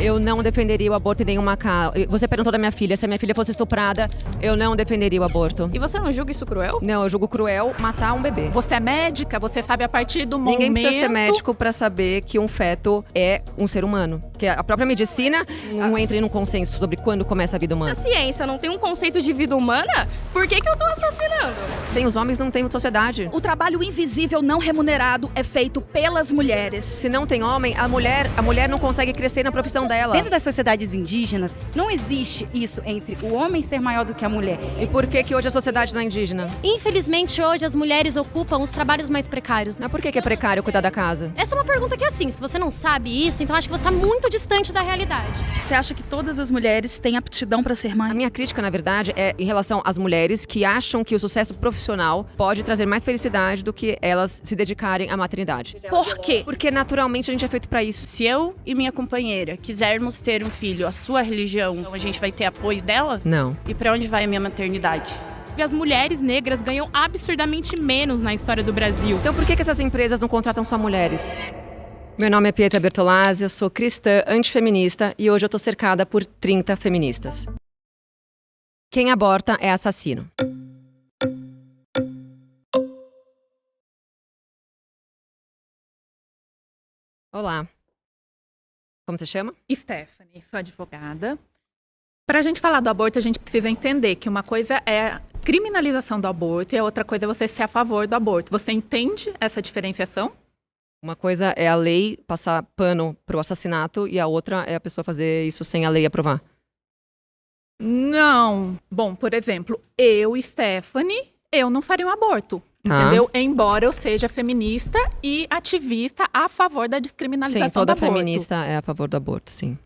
Eu não defenderia o aborto em nenhuma casa. Você perguntou da minha filha. Se a minha filha fosse estuprada, eu não defenderia o aborto. E você não julga isso cruel? Não, eu julgo cruel matar um bebê. Você é médica, você sabe a partir do momento... Ninguém precisa ser médico pra saber que um feto é um ser humano. Que a própria medicina não entra em um consenso sobre quando começa a vida humana. A ciência não tem um conceito de vida humana? Por que eu tô assassinando? Tem os homens, não tem sociedade. O trabalho invisível não remunerado é feito pelas mulheres. Se não tem homem, a mulher não consegue crescer na profissão dela. Dentro das sociedades indígenas, não existe isso entre o homem ser maior do que a mulher. E por que hoje a sociedade não é indígena? Infelizmente, hoje as mulheres ocupam os trabalhos mais precários. Mas por que é precário cuidar da casa? Essa é uma pergunta que é assim, se você não sabe isso, então acho que você está muito distante da realidade. Você acha que todas as mulheres têm aptidão para ser mãe? A minha crítica, na verdade, é em relação às mulheres que acham que o sucesso profissional pode trazer mais felicidade do que elas se dedicarem à maternidade. Por quê? Porque naturalmente a gente é feito pra isso. Se eu e minha companheira quisermos ter um filho, a sua religião, a gente vai ter apoio dela? Não. E pra onde vai a minha maternidade? As mulheres negras ganham absurdamente menos na história do Brasil. Então por que essas empresas não contratam só mulheres? Meu nome é Pietra Bertolazzi, eu sou cristã antifeminista e hoje eu tô cercada por 30 feministas. Quem aborta é assassino. Olá. Como você chama? Stephanie, sou advogada. Para a gente falar do aborto, a gente precisa entender que uma coisa é a criminalização do aborto e a outra coisa é você ser a favor do aborto. Você entende essa diferenciação? Uma coisa é a lei passar pano pro assassinato e a outra é a pessoa fazer isso sem a lei aprovar. Não. Bom, por exemplo, Stephanie, eu não faria um aborto. Tá. Entendeu? Embora eu seja feminista e ativista a favor da descriminalização Sim, toda do aborto. feminista é a favor do aborto, sim.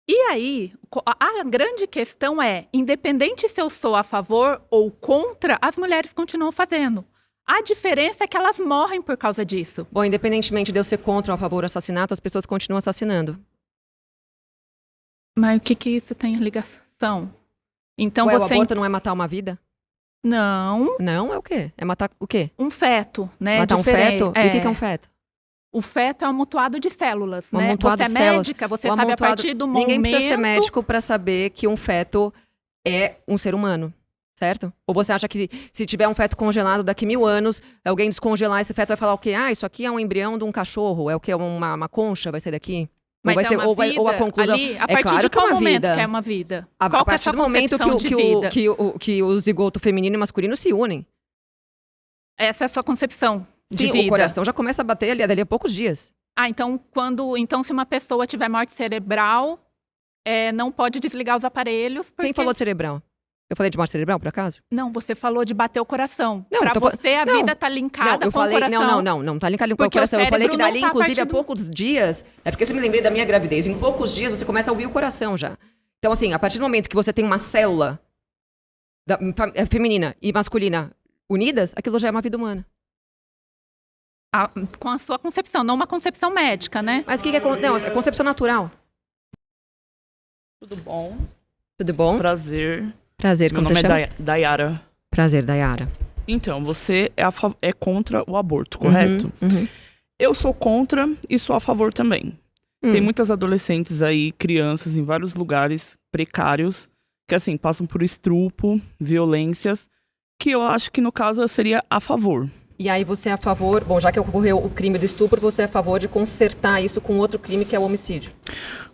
E aí, a grande questão é, independente se eu sou a favor ou contra, as mulheres continuam fazendo. A diferença é que elas morrem por causa disso. Bom, independentemente de eu ser contra ou a favor do assassinato, as pessoas continuam assassinando. Mas o que isso tem ligação? Então Ué, você... o aborto não é matar uma vida? Não. Não, é o quê? É matar o quê? Um feto, né? Matar um feto? É. E o que é um feto? O feto é um amontoado de células, Um né? amontoado Você é de células. médica, você O sabe a amontoado- partir do momento... Ninguém precisa ser médico pra saber que um feto é um ser humano, certo? Ou você acha que se tiver um feto congelado daqui 1000 anos, alguém descongelar esse feto vai falar o quê? Ah, isso aqui é um embrião de um cachorro, é o quê? Uma concha, vai ser daqui? Mas ou vai é ser, uma ou a vida conclusão... ali, a É partir claro de que é qual uma momento vida. que é uma vida? A Qual que é partir essa do momento concepção de vida? que o zigoto feminino e masculino se unem. Essa é a sua concepção de Sim, vida? o coração já começa a bater ali a poucos dias. Ah, então se uma pessoa tiver morte cerebral, não pode desligar os aparelhos, porque... Quem falou de cerebral? Eu falei de morte cerebral, por acaso? Não, você falou de bater o coração. Não, Pra tô você, a não. vida tá linkada eu com falei, o coração. não tá linkado com o Porque o coração. Eu falei que cérebro dali, não tá inclusive, a há partir do- poucos dias, é porque eu me lembrei da minha gravidez, em poucos dias você começa a ouvir o coração já. Então, assim, a partir do momento que você tem uma célula feminina e masculina unidas, aquilo já é uma vida humana. Com a sua concepção, não uma concepção médica, né? Mas o que é... Não, é concepção natural. Tudo bom? Tudo bom? Prazer. Prazer, Meu como nome você é chama? Dayara. Prazer, Dayara. Então, você é contra o aborto, correto? Uhum. Eu sou contra e sou a favor também. Tem muitas adolescentes aí, crianças em vários lugares precários, que assim, passam por estupro, violências, que eu acho que no caso eu seria a favor. E aí você é a favor... Bom, já que ocorreu o crime do estupro, você é a favor de consertar isso com outro crime, que é o homicídio.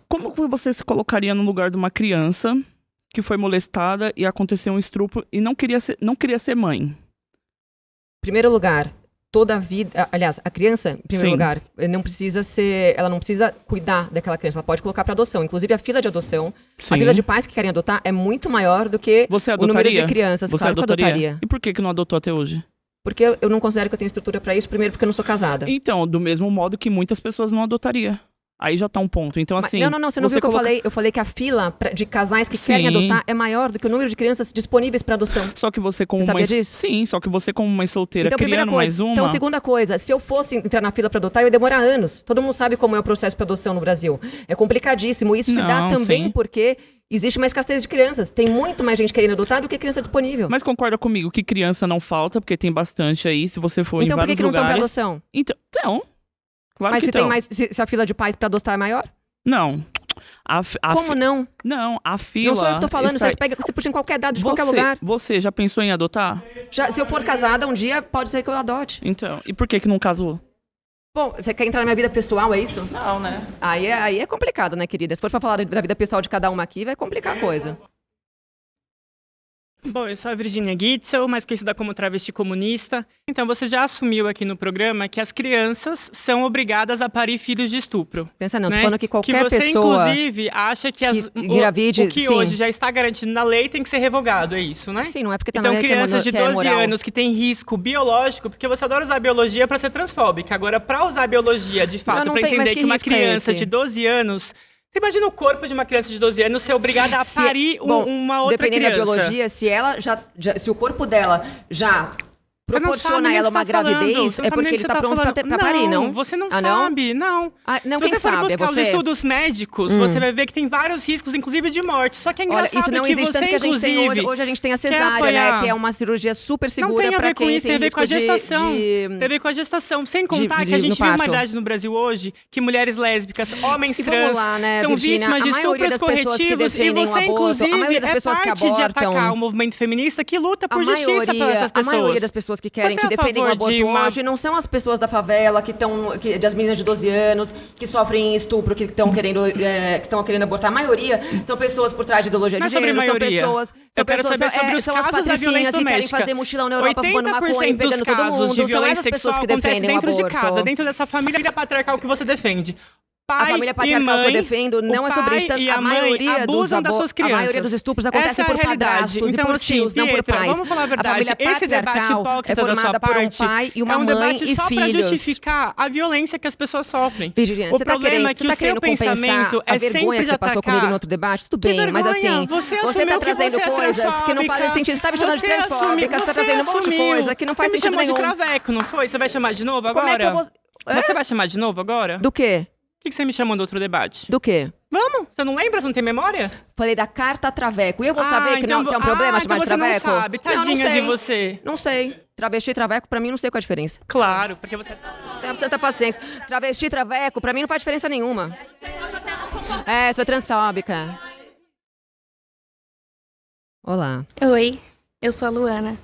Como que você se colocaria no lugar de uma criança que foi molestada e aconteceu um estupro e não queria ser mãe? Em primeiro lugar, toda a vida... Aliás, a criança, em primeiro Sim. lugar, ela não precisa cuidar daquela criança. Ela pode colocar para adoção. Inclusive, a fila de adoção, Sim. a fila de pais que querem adotar é muito maior do que Você o número adotaria? de crianças. Você Claro que eu adotaria. E por que não adotou até hoje? Porque eu não considero que eu tenho estrutura para isso. Primeiro, porque eu não sou casada. Então, do mesmo modo que muitas pessoas não adotariam. Aí já tá um ponto. Então, assim... Não, você não viu o que eu falei? Eu falei que a fila de casais que querem Sim. adotar é maior do que o número de crianças disponíveis para adoção. Só que você como Você sabia mãe... disso? Sim, só que você como mãe solteira, Então, primeira criando coisa. mais uma... Então, segunda coisa, se eu fosse entrar na fila para adotar, eu ia demorar anos. Todo mundo sabe como é o processo para adoção no Brasil. É complicadíssimo. Isso se dá Não, também sim. porque existe uma escassez de crianças. Tem muito mais gente querendo adotar do que criança disponível. Mas concorda comigo que criança não falta, porque tem bastante aí, se você for Então, em por que vários que não estão para lugares... adoção? Então, claro Mas que se tem estão. mais, se a fila de pais para adotar é maior? Não, Como não? Não, a fila... Não sou eu que tô falando, está... você puxa em qualquer dado de qualquer lugar. Você já pensou em adotar? Se eu for casada um dia, pode ser que eu adote. Então, e por que não casou? Bom, você quer entrar na minha vida pessoal, é isso? Não, né? Aí é complicado, né, querida? Se for pra falar da vida pessoal de cada uma aqui, vai complicar a coisa. Bom, eu sou a Virginia Gitzel, mais conhecida como travesti comunista. Então, você já assumiu aqui no programa que as crianças são obrigadas a parir filhos de estupro. Pensa não, né? tô falando que qualquer pessoa... Que você, pessoa inclusive, acha que engravide, o que sim. hoje já está garantido na lei tem que ser revogado, é isso, né? Sim, não é porque tá então, na lei crianças de 12 moral. anos que têm risco biológico, porque você adora usar biologia para ser transfóbica. Agora, para usar biologia, de fato, para entender que uma criança de 12 anos... Você imagina o corpo de uma criança de 12 anos ser obrigada a parir uma outra criança? Dependendo da biologia, se o corpo dela já proporciona a ela uma gravidez, é porque ele está pronto para parir, não? Você não sabe, não. Não, se quem você for sabe, buscar os estudos médicos, você vai ver que tem vários riscos, inclusive de morte. Só que é engraçado isso não que existe você, tanto que a gente tem hoje. Hoje a gente tem a cesárea, né? Que é uma cirurgia super segura para quem tem risco de... Tem a ver com a gestação. Sem contar que a gente vive uma idade no Brasil hoje que mulheres lésbicas, homens trans, são vítimas de estupros corretivos e você, inclusive, é parte de atacar o movimento feminista que luta por justiça para essas pessoas. A maioria das pessoas que querem, que defendem o aborto hoje não são as pessoas da favela, as meninas de 12 anos, que sofrem estupro, que estão querendo abortar. A maioria são pessoas por trás de ideologia de gênero, são pessoas as patricinhas que querem fazer mochilão na Europa, fumando maconha e pegando todo mundo. São essas pessoas que defendem o aborto. Dentro de casa, dentro dessa família patriarcal que você defende. Pai a família patriarcal que eu defendo não é sobre isso. A maioria dos estupros acontecem por padrastos e por tios, não por pais. Vamos falar a verdade. Esse debate hipócrita da sua parte por um pai e uma mãe debate e só para justificar a violência que as pessoas sofrem. Virginia, você tá querendo compensar a vergonha que você passou comigo no outro debate? Tudo bem, mas assim, você tá trazendo coisas que não fazem sentido. Você tá me chamando de transfóbica, você tá trazendo um monte de coisa que não faz sentido nenhum. Você me chamou de traveco, não foi? Você vai chamar de novo agora? Você vai chamar de novo agora? Do quê? O que você me chamou do outro debate? Do quê? Vamos? Você não lembra? Você não tem memória? Falei da carta traveco. E eu vou saber que é um problema chamar de traveco? Você não sabe. Tadinha de você. Não sei. Travesti e traveco, pra mim, não sei qual é a diferença. Claro, porque você... Tem tanta paciência. Travesti e traveco, pra mim, não faz diferença nenhuma. Sou transfóbica. Olá. Oi, eu sou a Luana.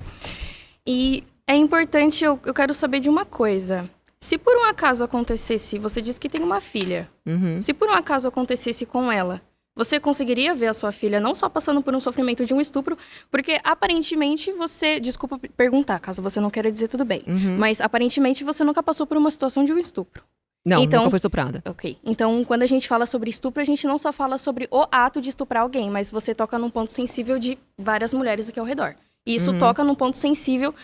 E é importante, eu quero saber de uma coisa. Se por um acaso acontecesse, você disse que tem uma filha. Se por um acaso acontecesse com ela, você conseguiria ver a sua filha não só passando por um sofrimento de um estupro, porque aparentemente você... Desculpa perguntar, caso você não queira dizer tudo bem. Mas aparentemente você nunca passou por uma situação de um estupro. Não, nunca foi estuprada. Ok. Então, quando a gente fala sobre estupro, a gente não só fala sobre o ato de estuprar alguém, mas você toca num ponto sensível de várias mulheres aqui ao redor. E isso toca num ponto sensível.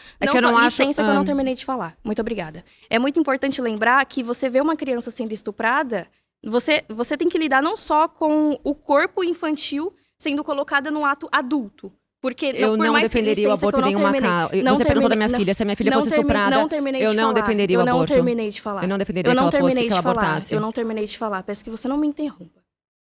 Licença que eu não terminei de falar. Muito obrigada. É muito importante lembrar que você vê uma criança sendo estuprada, você tem que lidar não só com o corpo infantil sendo colocada no ato adulto. Porque eu não defenderia o aborto em nenhuma causa. Você perguntou da minha filha, se a minha filha fosse estuprada, eu não defenderia o aborto. Eu não terminei de falar. Eu não defenderia que ela abortasse. Eu não terminei de falar. Peço que você não me interrompa.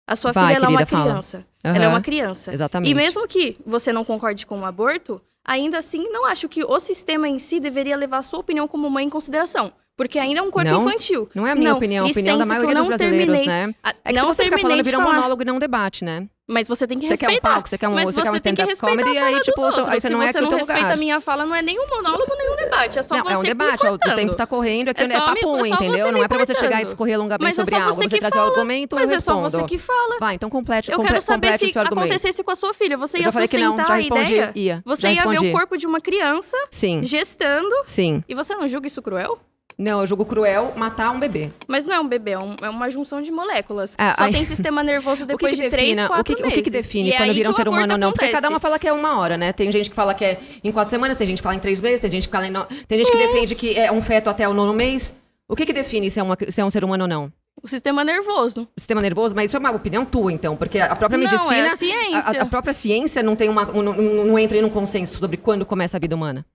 A sua filha, ela é uma criança. Ela é uma criança. Exatamente. E mesmo que você não concorde com o aborto, ainda assim, não acho que o sistema em si deveria levar a sua opinião como mãe em consideração. Porque ainda é um corpo infantil. Não é a minha opinião, a opinião da maioria dos brasileiros, né? É que se você ficar falando, vira um monólogo e não um debate, né? Mas você tem que respeitar. Você quer um palco, você quer um stand-up comedy, e aí, tipo, aí você não é aqui o teu lugar. Se você não respeita a minha fala, não é nem um monólogo, nem um debate. É só você é um debate, o tempo tá correndo, é papo, entendeu? Não é pra você chegar e discorrer longamente sobre algo. Você traz o argumento, eu respondo. Mas é só você que fala. Vai, então complete eu quero saber se acontecesse com a sua filha. Você ia sustentar a ideia? Você ia ver o corpo de uma criança gestando. Sim. E você não julga isso cruel? Não, eu julgo cruel matar um bebê. Mas não é um bebê, é uma junção de moléculas. Só tem sistema nervoso depois de 3, 4 meses. O que define quando vira um ser humano ou não? Porque cada uma fala que é 1 hora, né? Tem gente que fala que é em 4 semanas, tem gente que fala em 3 meses, tem gente que fala tem gente que defende que é um feto até o 9º mês. O que define se é um ser humano ou não? O sistema nervoso. O sistema nervoso? Mas isso é uma opinião tua, então. Porque a própria medicina... Não, é a ciência. A própria ciência não tem não entra em um consenso sobre quando começa a vida humana.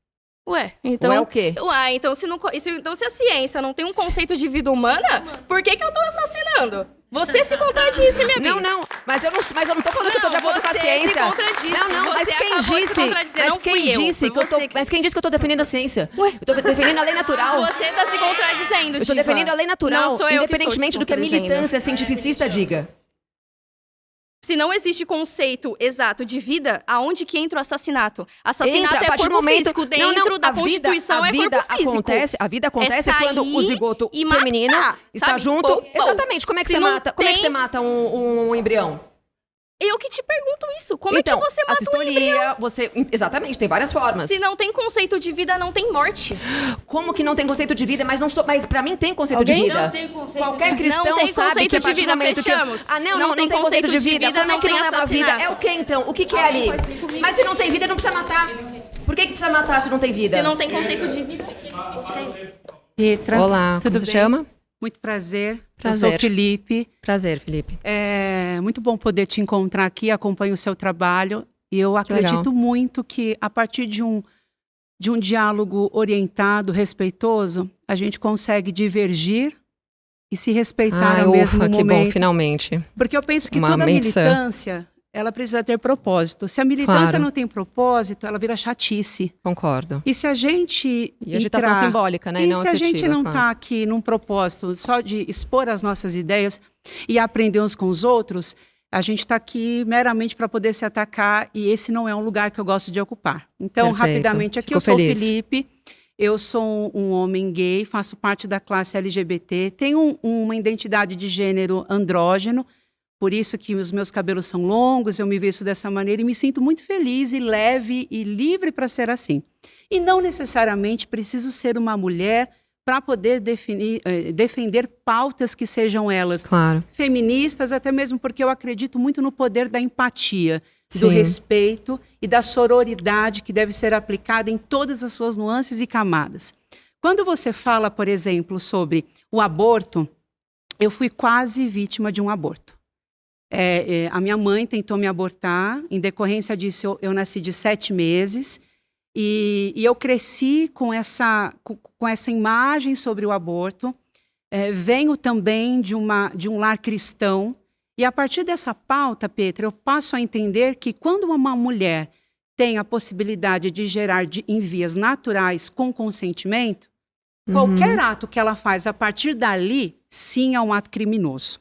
Ué, então... Ué, o quê? Ué, então se a ciência não tem um conceito de vida humana, por que eu tô assassinando? Você se contradisse, minha amiga. Não, mas eu não tô falando que eu tô de acordo com a ciência. Você se contradisse. Não, mas quem disse que eu tô defendendo a ciência? Ué? Eu tô defendendo a lei natural. Você tá se contradizendo, Eu tô defendendo a lei natural, não sou eu independentemente do que a militância cientificista diga. Se não existe conceito exato de vida, aonde que entra o assassinato? Assassinato é corpo físico, dentro da Constituição é corpo físico. A vida acontece quando o zigoto feminino está junto. Exatamente, como é que você mata? Como é que você mata um embrião? Eu que te pergunto isso. Como é que você mata um embrião? Exatamente, tem várias formas. Se não tem conceito de vida, não tem morte. Como que não tem conceito de vida? Mas pra mim tem conceito de vida. Não tem conceito Qualquer cristão não tem sabe conceito que de vida, fechamos. Não tem conceito de vida. Como é que não leva a vida? É o que então? O que é ali? Mas se não tem vida, não precisa matar. Por que precisa matar se não tem vida? Se não tem conceito de vida. Pietra, olá, tudo bem? Chama? Muito prazer. Eu sou o Felipe. Prazer, Felipe. É muito bom poder te encontrar aqui, acompanho o seu trabalho. E eu acredito muito que a partir de um diálogo orientado, respeitoso, a gente consegue divergir e se respeitar ao mesmo momento. Que bom, finalmente. Porque eu penso que toda militância, ela precisa ter propósito. Se a militância não tem propósito, ela vira chatice. Concordo. E se a gente agitação simbólica, né? E se a gente não está aqui num propósito só de expor as nossas ideias e aprender uns com os outros, a gente está aqui meramente para poder se atacar e esse não é um lugar que eu gosto de ocupar. Então, rapidamente, aqui eu sou o Felipe, eu sou um homem gay, faço parte da classe LGBT, tenho uma identidade de gênero andrógeno, por isso que os meus cabelos são longos, eu me visto dessa maneira e me sinto muito feliz e leve e livre para ser assim. E não necessariamente preciso ser uma mulher para poder defender pautas que sejam elas feministas, até mesmo porque eu acredito muito no poder da empatia, do respeito e da sororidade que deve ser aplicada em todas as suas nuances e camadas. Quando você fala, por exemplo, sobre o aborto, eu fui quase vítima de um aborto. A minha mãe tentou me abortar, em decorrência disso eu nasci de 7 meses e eu cresci com essa imagem sobre o aborto, venho também de um lar cristão e a partir dessa pauta, Petra, eu passo a entender que quando uma mulher tem a possibilidade de gerar em vias naturais com consentimento, qualquer ato que ela faz a partir dali, sim, é um ato criminoso.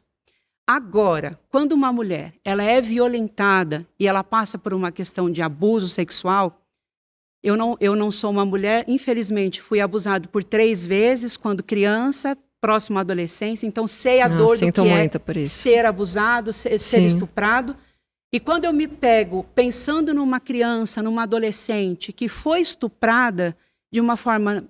Agora, quando uma mulher ela é violentada e ela passa por uma questão de abuso sexual, eu não sou uma mulher, infelizmente fui abusado por 3 vezes quando criança, próximo à adolescência, então sei a dor do que ser abusado, ser estuprado. E quando eu me pego pensando numa criança, numa adolescente que foi estuprada de uma forma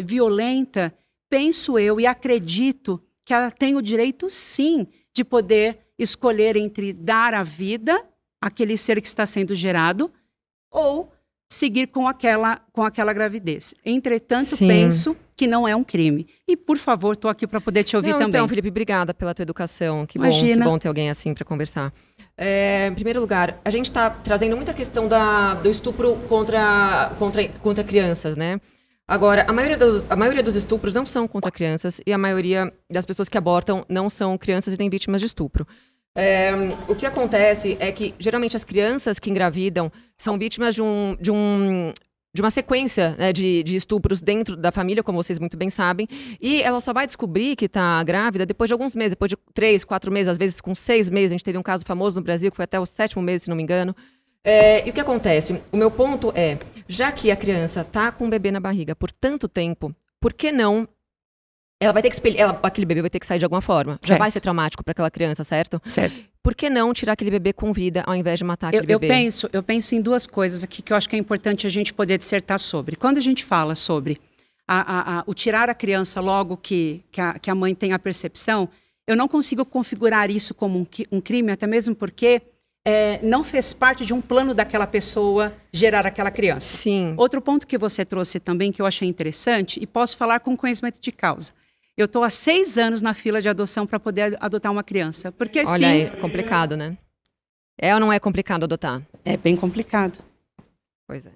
violenta, penso eu e acredito que ela tem o direito sim de poder escolher entre dar a vida àquele ser que está sendo gerado ou seguir com aquela gravidez. Entretanto, penso que não é um crime. E, por favor, estou aqui para poder te ouvir também. Então, Felipe, obrigada pela tua educação. Que bom ter alguém assim para conversar. Em primeiro lugar, a gente está trazendo muita questão do estupro contra crianças, né? Agora, a maioria dos estupros não são contra crianças e a maioria das pessoas que abortam não são crianças e nem vítimas de estupro. O que acontece é que, geralmente, as crianças que engravidam são vítimas de uma sequência, né, de estupros dentro da família, como vocês muito bem sabem, e ela só vai descobrir que está grávida depois de alguns meses, depois de 3, 4 meses, às vezes com 6 meses. A gente teve um caso famoso no Brasil, que foi até o 7º mês, se não me engano. E o que acontece? O meu ponto é, já que a criança está com um bebê na barriga por tanto tempo, por que não... Ela vai ter que aquele bebê vai ter que sair de alguma forma. Já vai ser traumático para aquela criança, certo? Certo. Por que não tirar aquele bebê com vida ao invés de matar aquele bebê? Eu penso em 2 coisas aqui que eu acho que é importante a gente poder dissertar sobre. Quando a gente fala sobre o tirar a criança logo que a mãe tem a percepção, eu não consigo configurar isso como um crime, até mesmo porque não fez parte de um plano daquela pessoa gerar aquela criança. Sim. Outro ponto que você trouxe também que eu achei interessante e posso falar com conhecimento de causa. Eu estou há 6 anos na fila de adoção para poder adotar uma criança. Porque olha aí, é complicado, né? É ou não é complicado adotar? É bem complicado. Pois é.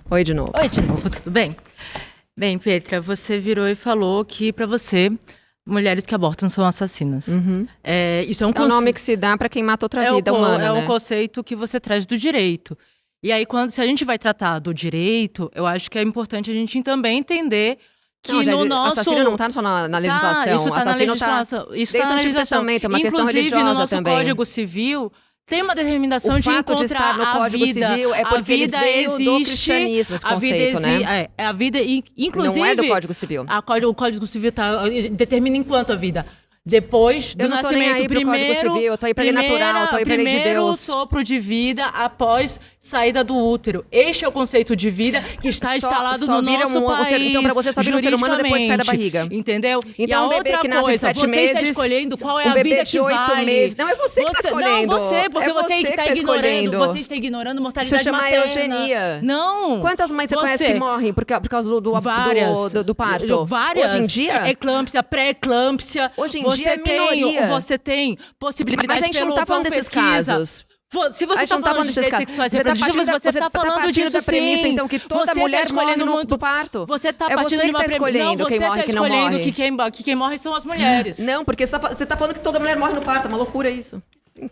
Oi de novo. Oi de novo, tudo bem? Bem, Petra, você virou e falou que para você, mulheres que abortam são assassinas. Isso é um nome que se dá para quem mata outra vida humana, né? Um conceito que você traz do direito. E aí, se a gente vai tratar do direito, eu acho que é importante a gente também entender Que no nosso... Assassino não tá só na legislação. Isso tá na legislação. Isso tá na legislação. É uma questão religiosa no nosso também. Código Civil tem uma determinação de encontrar de estar no Código Civil é porque ele veio do cristianismo, esse conceito, né? A vida, inclusive... Não é do Código Civil. O Código Civil determina enquanto a vida. Depois do nascimento, primeiro Civil, eu tô aí pra lei natural, eu tô aí pra lei de Deus. Sopro de vida após saída do útero. Este é o conceito de vida que está instalado no nosso país. Então, pra você só vira um ser humano depois sai da barriga. Entendeu? Então, um bebê que nasce de 7 meses... Você está escolhendo qual é a vida que vale. 8 meses... Não, é você que está escolhendo. Não, você, porque você que está ignorando. Você está ignorando mortalidade materna. Isso chama eugenia. Não. Quantas mães você conhece que morrem por causa do parto? Várias. Hoje em dia? Eclâmpsia, pré-eclâmpsia. Hoje em dia é minoria. Você tem possibilidade Mas a gente não tá falando desses casos. Se você está falando de direitos sexuais reprodutivos, você está falando disso da premissa, então, que toda mulher morre no parto. Você está partindo de uma premissa. Não, você está escolhendo que quem morre são as mulheres. Não, porque você está falando que toda mulher morre no parto. É uma loucura isso. Sim.